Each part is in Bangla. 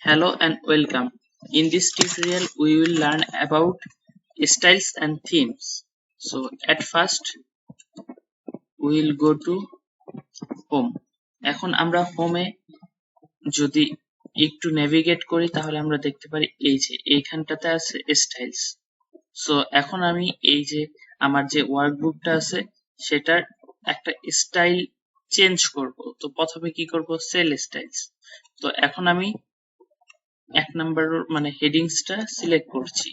Hello and welcome. In this tutorial, we will learn about styles and themes. So at first, we will go to home. এখন আমরা হোমে যদি একটু নেভিগেট করি তাহলে আমরা দেখতে পারি এই যে এইখানটাতে আছে স্টাইলস। সো এখন আমি এই যে আমার যে ওয়ার্কবুকটা আছে সেটার একটা স্টাইল চেঞ্জ করব। তো প্রথমে কি করব, সেল স্টাইলস। তো এখন আমি এক নাম্বার মানে হেডিংসটা সিলেক্ট করছি।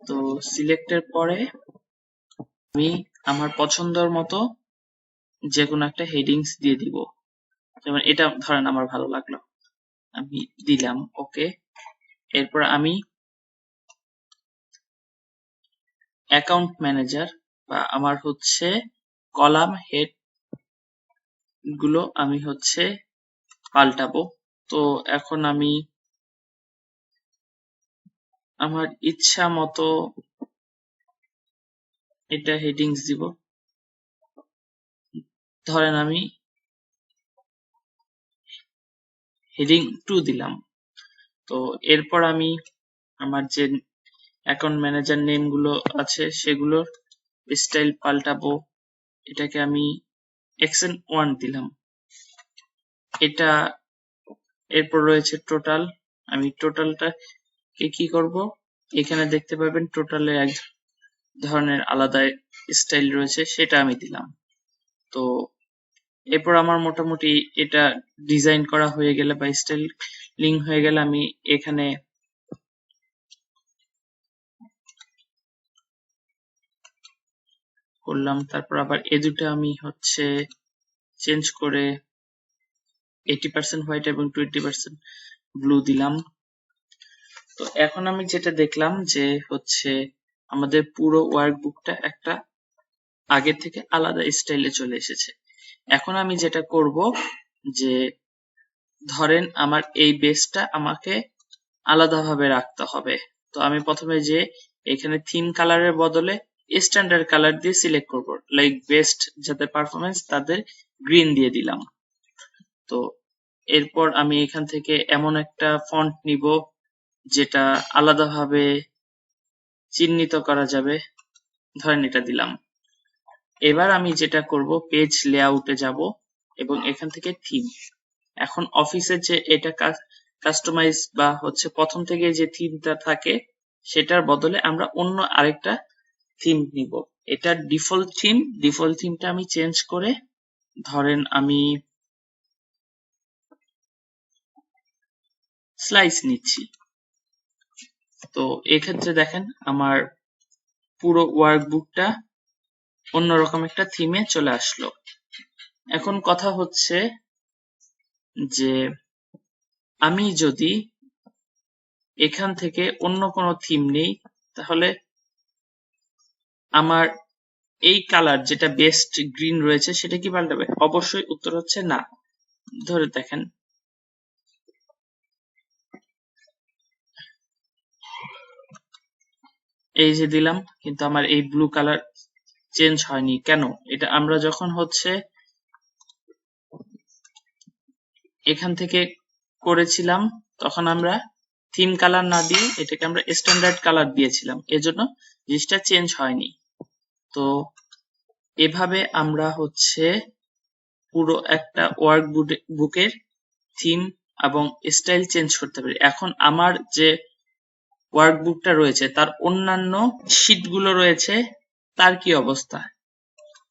তো সিলেক্টের পরে আমি আমার পছন্দের মতো যে কোনো একটা হেডিংস দিয়ে দিব। যেমন এটা ধরেন আমার ভালো লাগলো, আমি দিলাম ওকে। এরপর আমি অ্যাকাউন্ট ম্যানেজার বা আমার হচ্ছে কলাম হেড গুলো আমি হচ্ছে পাল্টাবো। তো এখন আমি আমার ইচ্ছা মতো এটা হেডিংস দিব। ধরেন আমি হেডিং 2 দিলাম। তো এরপর আমি আমার যে অ্যাকাউন্ট ম্যানেজার নেম গুলো আছে সেগুলোর স্টাইল পাল্টাবো। এটাকে আমি এক্সেন 1 দিলাম। এটা এরপর রয়েছে টোটাল। আমি টোটালটা কে কি করব, এখানে দেখতে পাবেন টোটালে এক ধরনের আলাদা স্টাইল রয়েছে, সেটা আমি দিলাম। তো এরপর আমার মোটামুটি এটা ডিজাইন করা হয়ে গেলে বা স্টাইলিং হয়ে গেলে আমি এখানে করলাম। তারপর আবার এ দুটো আমি হচ্ছে চেঞ্জ করে 80% হোয়াইট এবং 20% ব্লু দিলাম। তো এখন আমি যেটা দেখলাম যে হচ্ছে আমাদের পুরো ওয়ার্কবুকটা একটা আগে থেকে আলাদা স্টাইলে চলে এসেছে। এখন আমি যেটা করব যে ধরেন আমার এই বেসটা আমাকে আলাদাভাবে রাখতে হবে। তো আমি প্রথমে যে এখানে থিম কালারের বদলে স্ট্যান্ডার্ড কালার দিয়ে সিলেক্ট করব, লাইক বেস্ট যাদের পারফরমেন্স তাদের গ্রিন দিয়ে দিলাম। তো এরপর আমি এখান থেকে এমন একটা ফন্ট নিব যেটা আলাদাভাবে চিহ্নিত করা যাবে, ধরেন এটা দিলাম। এবার আমি যেটা করব, পেজ লেআউটে যাব এবং এখান থেকে থিম। এখন অফিসের যে এটা কাস্টমাইজ বা হচ্ছে প্রথম থেকে যে থিমটা থাকে সেটার বদলে আমরা অন্য আরেকটা থিম নিব। এটা ডিফল্ট থিমটা আমি চেঞ্জ করে ধরেন আমি স্লাইস নিচ্ছি। তো এক্ষেত্রে দেখেন আমার পুরো ওয়ার্কবুকটা অন্যরকম একটা থিমে চলে আসলো। এখন কথা হচ্ছে যে আমি যদি এখান থেকে অন্য কোনো থিম নেই তাহলে আমার এই কালার যেটা বেস্ট গ্রিন রয়েছে সেটা কি পাল্টাবে? অবশ্যই উত্তর হচ্ছে না। ধরে দেখেন এই যে দিলাম, কিন্তু আমার এই ব্লু কালার চেঞ্জ হয়নি কেন? এটা আমরা যখন হচ্ছে এখান থেকে করেছিলাম তখন আমরা থিম কালার না দিয়ে এটাকে আমরা স্ট্যান্ডার্ড কালার দিয়েছিলাম, এজন্য জিনিসটা চেঞ্জ হয়নি। তো এভাবে আমরা হচ্ছে পুরো একটা ওয়ার্কবুকের থিম এবং স্টাইল চেঞ্জ করতে পারি। এখন আমার যে ওয়ার্কবুকটা রয়েছে তার অন্যান্য শীটগুলো রয়েছে, তার কি অবস্থা?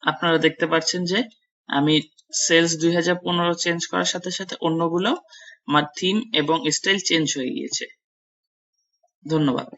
আপনারা দেখতে পাচ্ছেন যে আমি সেলস 2015 চেঞ্জ করার সাথে সাথে অন্যগুলো আমার থিম এবং স্টাইল চেঞ্জ হয়ে গিয়েছে। ধন্যবাদ।